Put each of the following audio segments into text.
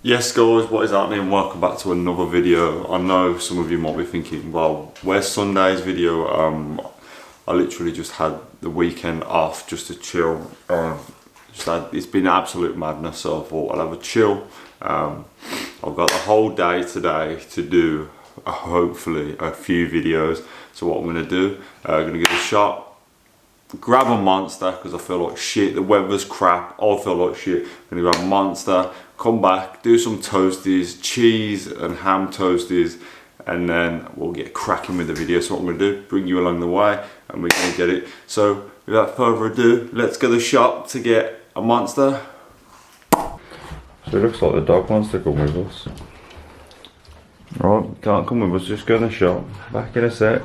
Yes guys, what is happening? Welcome back to another video. I know some of you might be thinking, well, where's Sunday's video? I literally just had the weekend off just to chill. It's been absolute madness, so I thought I'll have a chill. I've got the whole day today to do hopefully a few videos. So what I'm going to do, I'm going to get a shot, grab a Monster because I feel like shit, the weather's crap, I feel like shit. I'm going to grab a Monster, come back, do some toasties, cheese and ham toasties, and then we'll get cracking with the video. So what I'm going to do, bring you along the way and we're going to get it. So without further ado, let's go to the shop to get a Monster. So it looks like the dog wants to come with us. Right, can't come with us, just go in the shop. Back in a sec.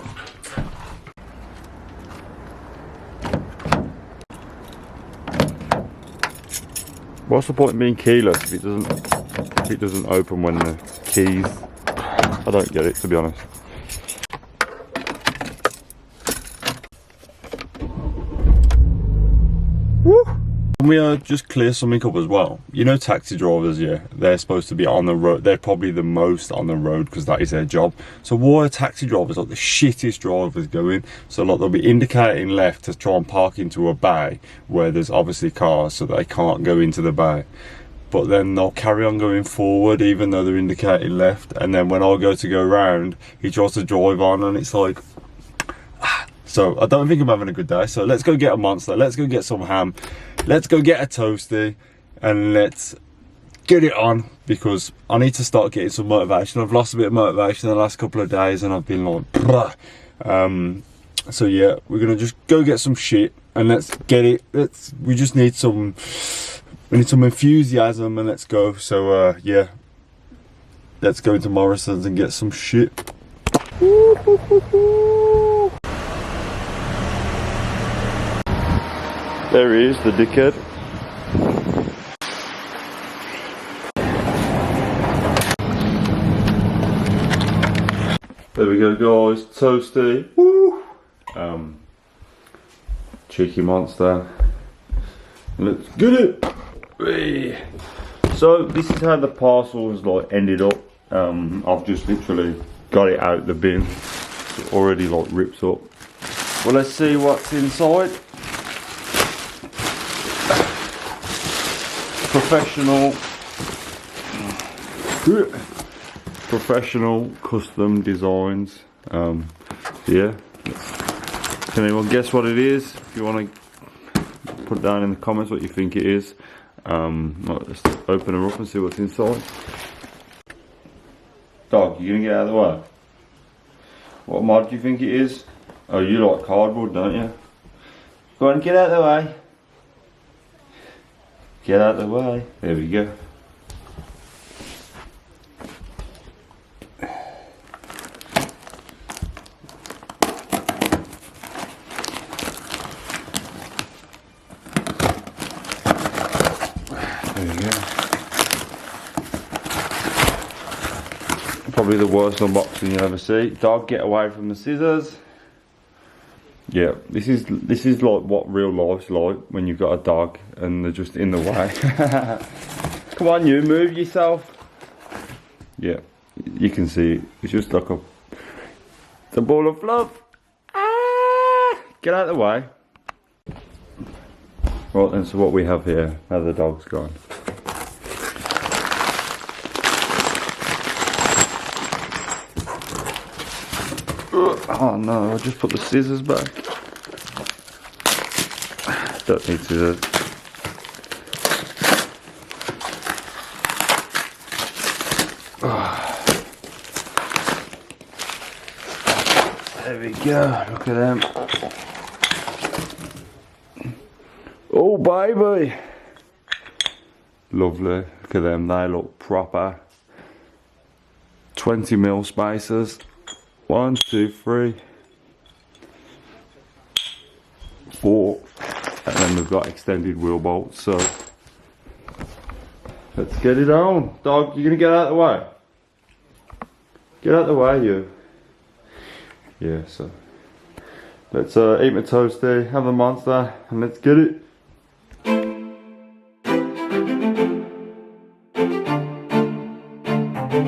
What's the point in being keyless if it doesn't open when the keys? I don't get it, to be honest. Woo! Can we just clear something up as well? You know, taxi drivers, yeah, they're supposed to be on the road. They're probably the most on the road because that is their job. So why are taxi drivers like the shittest drivers going? So like they'll be indicating left to try and park into a bay where there's obviously cars, so they can't go into the bay. But then they'll carry on going forward even though they're indicating left. And then when I go to go round, he tries to drive on, and it's like. So I don't think I'm having a good day. So let's go get a Monster. Let's go get some ham. Let's go get a toasty, and let's get it on because I need to start getting some motivation. I've lost a bit of motivation the last couple of days, and I've been like, so yeah, we're gonna just go get some shit and let's get it. We just need some. We need some enthusiasm, and let's go. So yeah, let's go into Morrison's and get some shit. There he is, the dickhead. There we go, guys. Toasty. Woo! Cheeky Monster. Let's get it. Whee! So this is how the parcel has like ended up. I've just literally got it out the bin. It's already like ripped up. Well, let's see what's inside. Professional custom designs. Yeah. Can anyone guess what it is? If you want to put down in the comments what you think it is. Let's open her up and see what's inside. Dog, you gonna get out of the way? What mod do you think it is? Oh, you like cardboard, don't you? Go on, get out of the way. Get out of the way. There we go. There we go. Probably the worst unboxing you'll ever see. Dog, get away from the scissors. Yeah, this is like what real life's like when you've got a dog and they're just in the way. Come on, you move yourself. Yeah, you can see it's just like a ball of fluff. Ah! Get out of the way. Right then, so what we have here, now the dog's gone. Oh no, I just put the scissors back. Don't need scissors. There we go, look at them. Oh baby! Lovely, look at them, they look proper. 20mm spacers. 1, 2, 3, 4, and then we've got extended wheel bolts. So let's get it on. Dog, you're gonna get out of the way. Get out of the way, you. Yeah, so let's eat my toasty, have the Monster, and let's get it. Right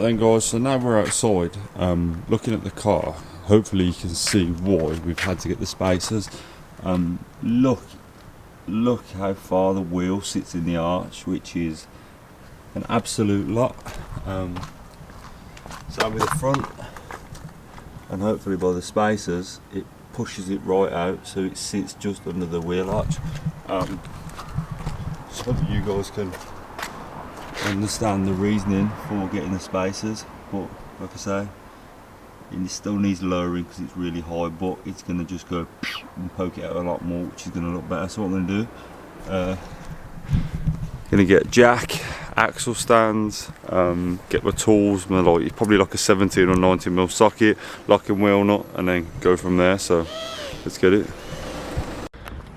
then guys, so now we're outside looking at the car. Hopefully you can see why we've had to get the spacers. Look how far the wheel sits in the arch, which is an absolute lot. So with the front, and hopefully by the spacers it pushes it right out so it sits just under the wheel arch, so that you guys can understand the reasoning for getting the spacers. But like I say, it still needs lowering because it's really high, but it's going to just go and poke it out a lot more, which is going to look better. So what I'm going to do, going to get jack, axle stands, get my tools, probably like a 17 or 19mm socket, locking wheel nut, and then go from there. So let's get it.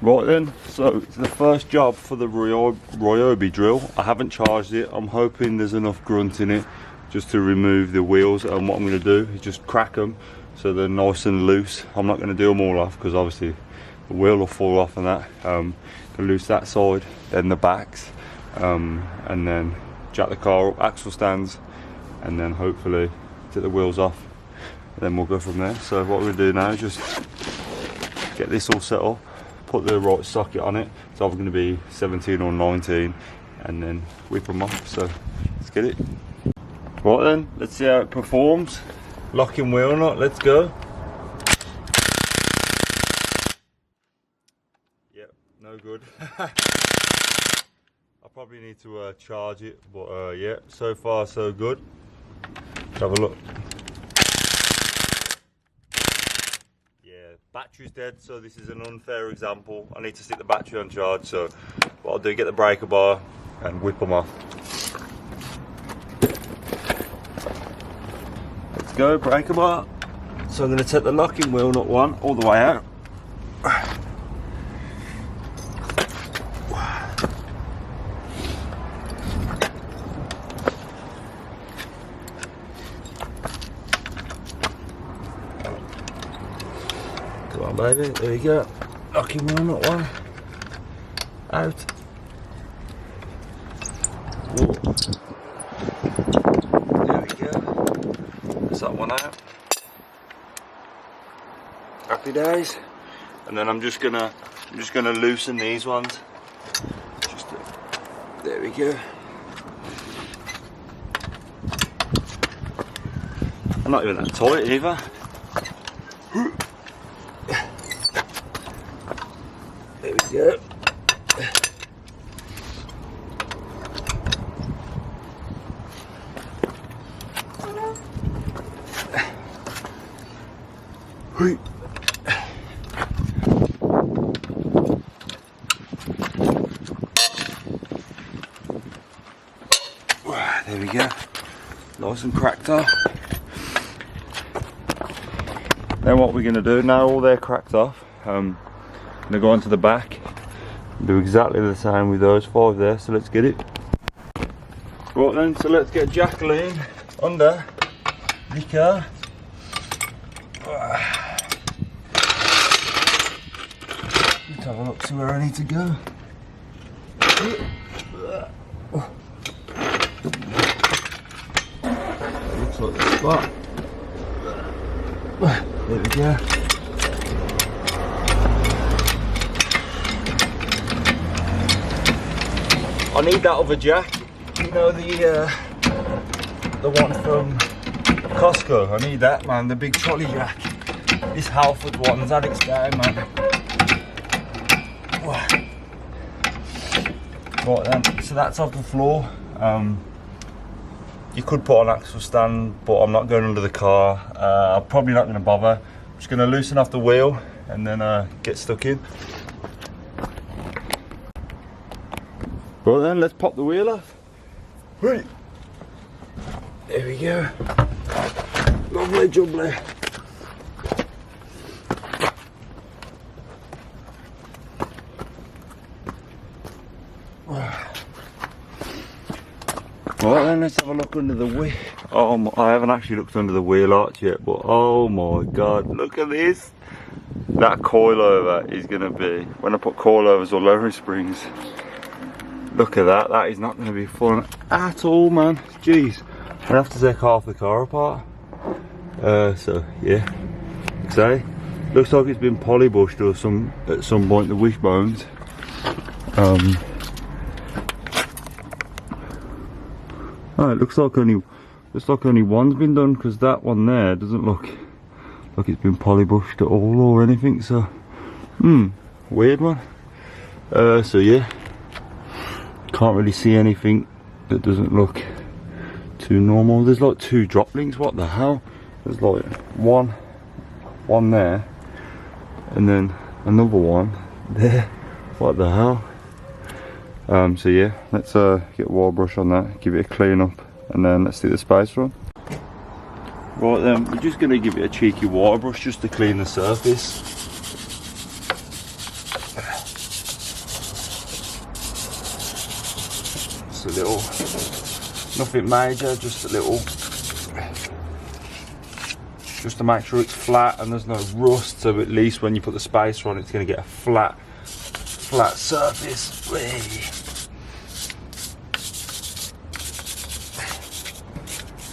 Right then, so it's the first job for the Ryobi drill. I haven't charged it. I'm hoping there's enough grunt in it just to remove the wheels, and what I'm going to do is just crack them so they're nice and loose. I'm not going to do them all off because obviously the wheel will fall off and that. Going to loose that side, then the backs, and then jack the car up, axle stands, and then hopefully take the wheels off, and then we'll go from there. So what we're going to do now is just get this all set up, put the right socket on it. It's either going to be 17 or 19, and then whip them off. So let's get it. Right then, let's see how it performs. Locking wheel nut, let's go. Yep, no good. I probably need to charge it, but yeah, so far so good. Let's have a look. Yeah, battery's dead, so this is an unfair example. I need to stick the battery on charge, so what I'll do, get the breaker bar and whip them off. Go, breaker bar. So I'm going to take the locking wheel nut one all the way out. Come on baby, there you go. Locking wheel nut one out. Whoa. That one out. Happy days. And then I'm just gonna loosen these ones. There we go. I'm not even that tight either. There we go. There we go, nice and cracked off. Then what we're going to do, now all they're cracked off, I'm going to go onto the back and do exactly the same with those 5 there, so let's get it. Right then, so let's get Jacqueline under the car. Let's have a look, see where I need to go. Looks like the spot. There we go. I need that other jack. You know, the one from Costco. I need that, man. The big trolley jack. This Halford one's had its day, man. Right then, so that's off the floor. You could put an axle stand, but I'm not going under the car. I'm probably not going to bother. I'm just going to loosen off the wheel and then get stuck in. Right then, let's pop the wheel off. Right. There we go. Lovely jubbly. Right then, let's have a look under the wheel. Oh, I haven't actually looked under the wheel arch yet, but oh my god, look at this. That coilover is going to be, when I put coilovers or lowering springs, look at that, that is not going to be fun at all, man. Jeez, I'm going to have to take half the car apart. So yeah, say, looks like it's been polybushed or at some point, the wishbones. Oh, it looks like only one's been done, because that one there doesn't look like it's been polybushed at all or anything. So, weird one. So yeah, can't really see anything that doesn't look too normal. There's like 2 drop links. What the hell? There's like one there, and then another one there. What the hell? So yeah, let's get a wire brush on that, give it a clean up, and then let's do the spacer on. Right then, we're just going to give it a cheeky wire brush just to clean the surface. Just a little, nothing major, just a little, just to make sure it's flat and there's no rust, so at least when you put the spacer on, it's going to get a flat surface.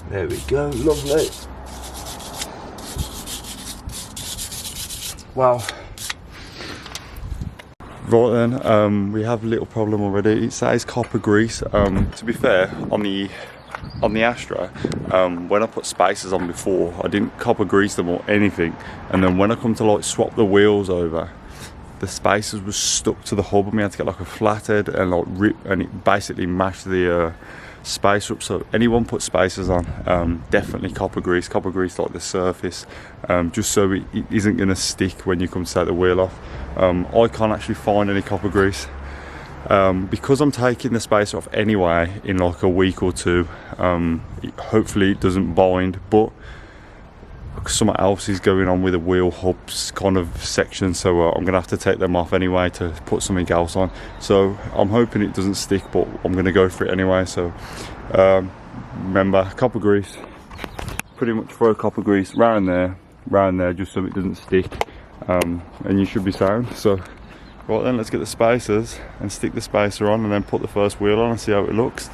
There we go, lovely. Wow. Right then, we have a little problem already. It says copper grease. To be fair, on the Astra, when I put spacers on before, I didn't copper grease them or anything, and then when I come to like swap the wheels over, the spacers was stuck to the hub, and we had to get like a flathead and like rip, and it basically mashed the spacer up. So anyone put spacers on, definitely copper grease like the surface, just so it isn't going to stick when you come to take the wheel off. I can't actually find any copper grease, because I'm taking the spacer off anyway in like a week or 2. Hopefully it doesn't bind, but something else is going on with the wheel hubs kind of section, so I'm gonna have to take them off anyway to put something else on. So I'm hoping it doesn't stick, but I'm gonna go for it anyway. So remember, copper grease, pretty much throw copper grease round there, just so it doesn't stick, and you should be sound. So right then, let's get the spacers and stick the spacer on, and then put the first wheel on and see how it looks.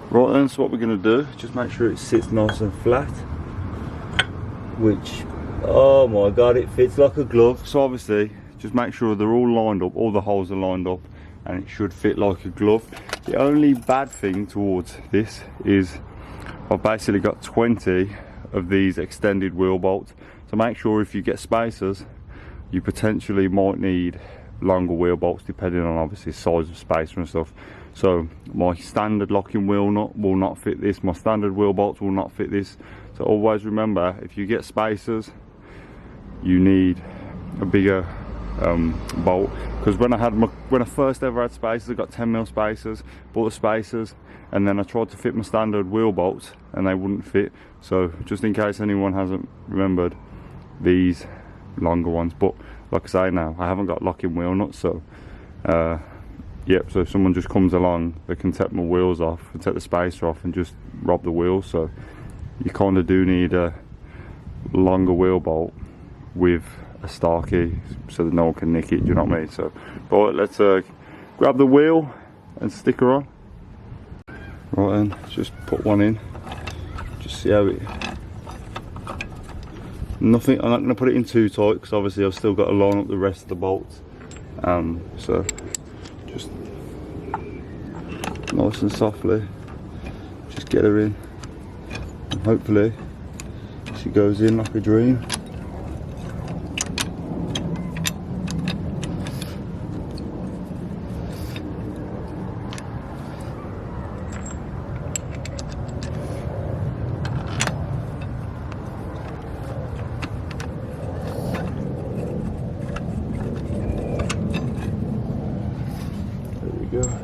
Right then, so what we're gonna do, just make sure it sits nice and flat, which, oh my god, it fits like a glove. So obviously, just make sure they're all lined up, all the holes are lined up, and it should fit like a glove. The only bad thing towards this is I've basically got 20 of these extended wheel bolts. So make sure if you get spacers, you potentially might need longer wheel bolts depending on obviously size of spacer and stuff. So my standard locking wheel nut will not fit this, my standard wheel bolts will not fit this. So always remember, if you get spacers, you need a bigger bolt. Because when I first ever had spacers, I got 10mm spacers, bought the spacers, and then I tried to fit my standard wheel bolts and they wouldn't fit. So just in case anyone hasn't remembered, these longer ones. But like I say, now I haven't got locking wheel nuts, so yep, so if someone just comes along, they can take my wheels off and take the spacer off and just rob the wheels. So you kind of do need a longer wheel bolt with a star key so that no one can nick it, do you know what I mean? So, but let's grab the wheel and stick her on. Right then, just put one in, just see how it, nothing, I'm not going to put it in too tight because obviously I've still got to line up the rest of the bolts. So just nice and softly, just get her in, and hopefully she goes in like a dream.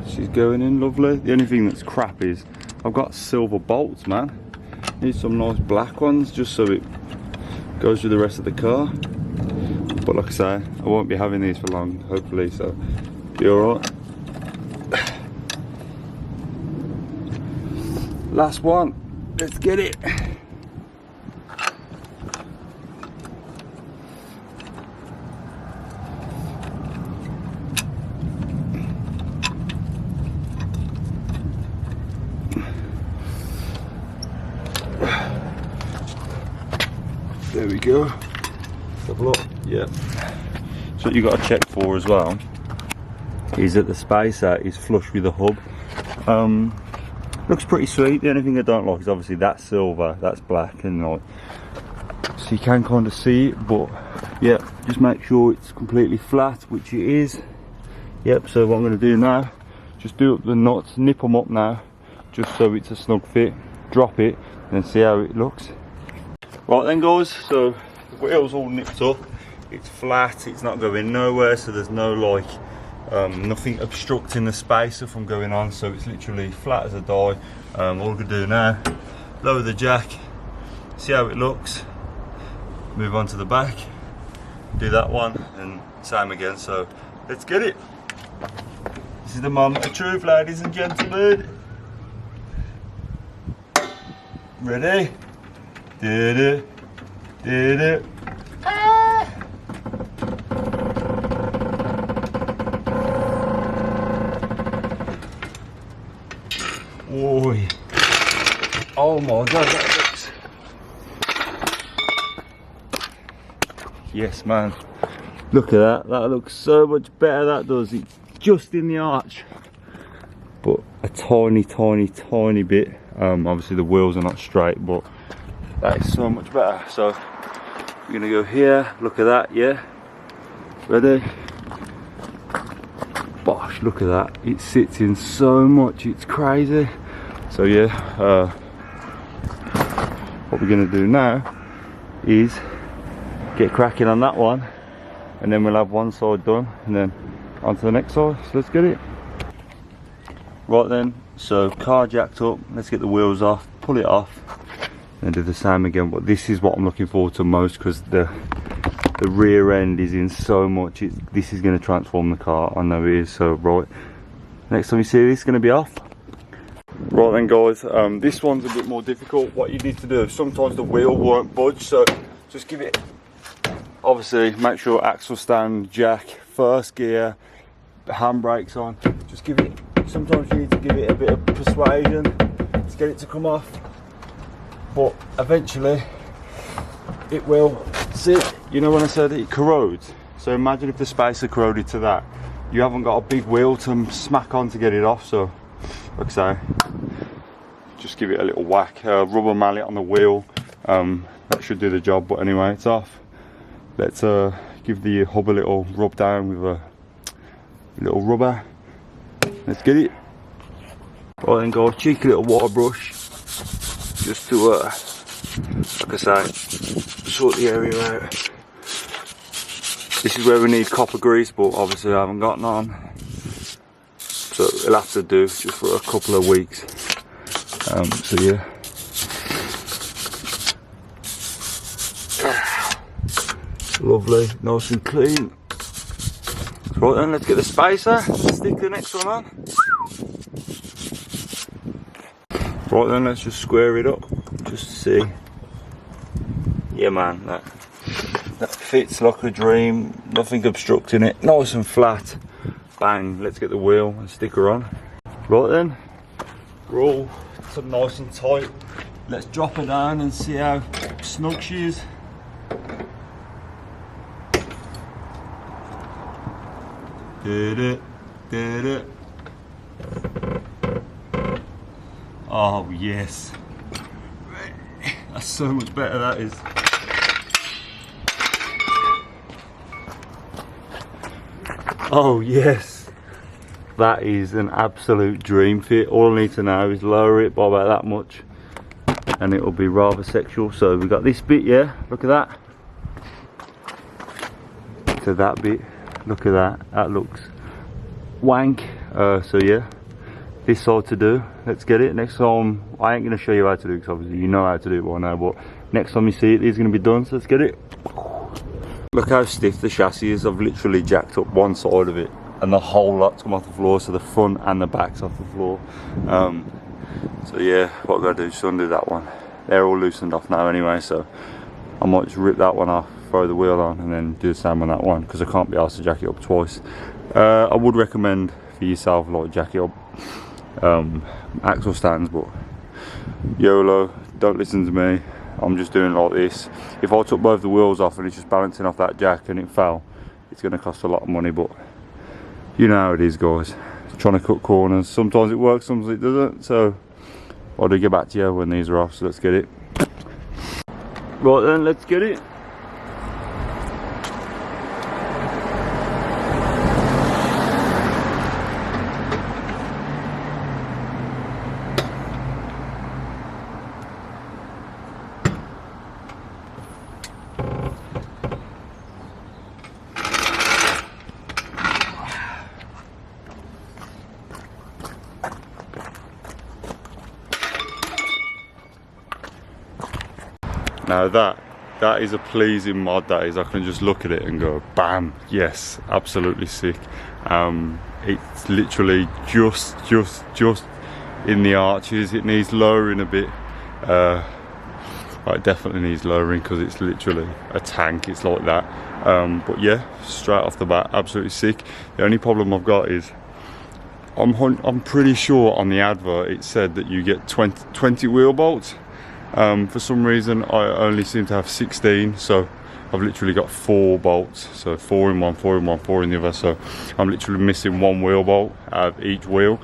She's going in lovely. The only thing that's crap is I've got silver bolts, man. Need some nice black ones just so it goes through the rest of the car. But like I say, I won't be having these for long, hopefully, so be alright. Last one, let's get it. There we go. Let's have a look. Yeah. So what you got to check for as well is that the spacer is flush with the hub. Looks pretty sweet. The only thing I don't like is obviously that's silver, that's black, and like, so you can kind of see it, but yeah, just make sure it's completely flat, which it is. Yep. So what I'm going to do now, just do up the nuts, nip them up now, just so it's a snug fit. Drop it, and then see how it looks. Right then, guys. So the wheel's all nipped up. It's flat. It's not going nowhere. So there's no like. Nothing obstructing the spacer from going on, so it's literally flat as a die. All we're gonna do now, lower the jack, see how it looks, move on to the back, do that one, and same again. So let's get it. This is the moment of truth, ladies and gentlemen. Ready? Did it? Did it? Oi. Oh my god, that looks... Yes, man. Look at that. That looks so much better, that does. It's just in the arch. But a tiny, tiny, tiny bit. Obviously the wheels are not straight, but that is so much better. So we're gonna go here. Look at that, yeah? Ready? Bosh, look at that. It sits in so much, it's crazy. So yeah, what we're going to do now is get cracking on that one, and then we'll have one side done and then on to the next side. So let's get it. Right then, so car jacked up, let's get the wheels off, pull it off, and do the same again. But this is what I'm looking forward to most, because the rear end is in so much. This is going to transform the car, I know it is. So right, next time you see this, it's going to be off. Right then, guys, this one's a bit more difficult. What you need to do, sometimes the wheel won't budge, so just give it, obviously make sure axle stand, jack, first gear, the handbrakes on, just give it, sometimes you need to give it a bit of persuasion to get it to come off, but eventually it will. See, you know when I said it corrodes, so imagine if the spacer corroded to that, you haven't got a big wheel to smack on to get it off. So like I say, just give it a little whack, rubber mallet on the wheel, that should do the job. But anyway, it's off. Let's give the hub a little rub down with a little rubber. Let's get it. Right then, guys, cheeky little water brush, just to like I say, sort the area out. This is where we need copper grease, but obviously I haven't got none, so it'll have to do just for a couple of weeks. So yeah, lovely, nice and clean. Right then, let's get the spacer, stick the next one on. Right then, let's just square it up, just to see. Yeah man, that fits like a dream, nothing obstructing it, nice and flat. Bang, let's get the wheel and sticker on. Right then, we're all nice and tight. Let's drop her down and see how snug she is. Did it, did it. Oh yes, that's so much better, that is. Oh yes, that is an absolute dream fit. All I need to know is lower it by about that much and it will be rather sexual. So we got this bit, yeah, look at that. So that bit, look at that, that looks wank. So yeah, this side to do. Let's get it. Next time, I ain't going to show you how to do it because obviously you know how to do it by now, but next time you see it, it's going to be done. So let's get it. Look how stiff the chassis is. I've literally jacked up one side of it and the whole lot's come off the floor, so the front and the back's off the floor. So yeah, what I'm gonna do is undo that one. They're all loosened off now anyway, so I might just rip that one off, throw the wheel on, and then do the same on that one, because I can't be asked to jack it up twice. I would recommend for yourself, like, jack it up axle stands, but YOLO, don't listen to me. I'm just doing like this. If I took both the wheels off and it's just balancing off that jack and it fell, it's going to cost a lot of money, but you know how it is, guys. Trying to cut corners, sometimes it works, sometimes it doesn't, so I'll get back to you when these are off, so let's get it. Right then, let's get it. Now that is a pleasing mod, that is. I can just look at it and go, bam, yes, absolutely sick. It's literally just in the arches. It needs lowering a bit. It definitely needs lowering because it's literally a tank, it's like that. But yeah, straight off the bat, absolutely sick. The only problem I've got is I'm pretty sure on the advert it said that you get 20 wheel bolts. For some reason I only seem to have 16, so I've literally got 4 bolts, so 4 in one, 4 in one, 4 in the other, so I'm literally missing 1 wheel bolt out of each wheel.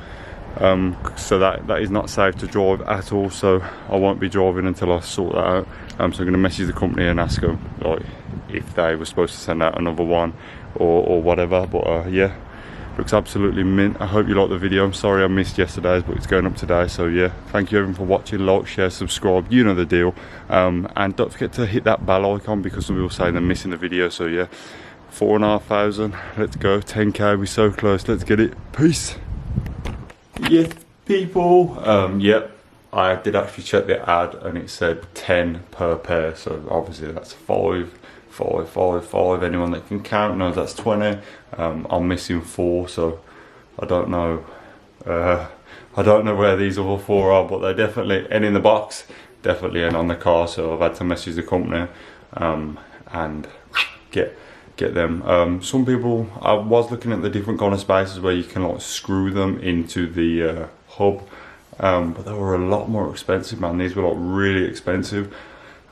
So that is not safe to drive at all, so I won't be driving until I sort that out. So I'm going to message the company and ask them like if they were supposed to send out another one or whatever, but yeah, looks absolutely mint. I hope you like the video. I'm sorry I missed yesterday's, but it's going up today, so yeah, thank you everyone for watching. Like, share, subscribe, you know the deal, and don't forget to hit that bell icon because some people say they're missing the video. So yeah, 4,500, let's go. 10k, we're so close, let's get it. Peace. Yes people, yep, I did actually check the ad and it said 10 per pair, so obviously that's 5, anyone that can count knows that's 20. I'm missing 4, so I don't know where these other 4 are, but they're definitely in the box, definitely in on the car, so I've had to message the company and get them. Some people, I was looking at the different kind of spaces where you can like screw them into the hub, but they were a lot more expensive, man. These were like really expensive.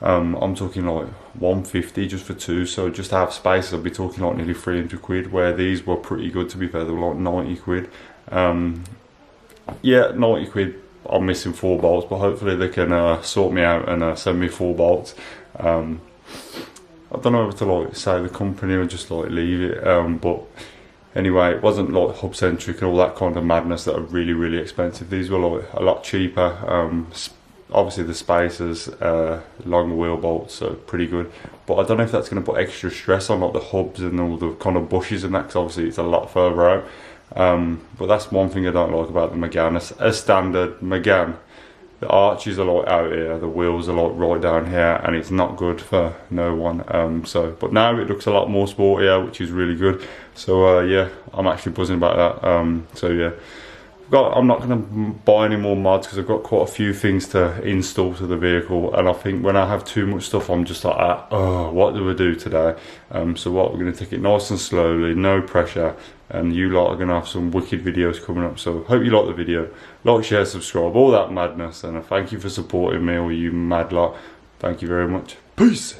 I'm talking like 150 just for 2, so just to have space I'll be talking like nearly 300 quid, where these were pretty good, to be fair. They were like 90 quid. Yeah, 90 quid. I'm missing 4 bolts, but hopefully they can sort me out and send me 4 bolts. I don't know whether to like say the company or just like leave it, but anyway, it wasn't like hub centric and all that kind of madness that are really expensive. These were like a lot cheaper. Obviously the spacers, longer wheel bolts, so pretty good, but I don't know if that's going to put extra stress on like the hubs and all the kind of bushes and that, because obviously it's a lot further out. But that's one thing I don't like about the Megane. A standard Megane, the arches are like out here, the wheels are like right down here, and it's not good for no one. But now it looks a lot more sportier, which is really good. So yeah, I'm actually buzzing about that. So yeah, I'm not going to buy any more mods because I've got quite a few things to install to the vehicle, and I think when I have too much stuff I'm just like, oh, what do we do today? So what, we're going to take it nice and slowly, no pressure, and you lot are going to have some wicked videos coming up. So hope you like the video. Like, share, subscribe, all that madness, and thank you for supporting me, all you mad lot. Thank you very much. Peace.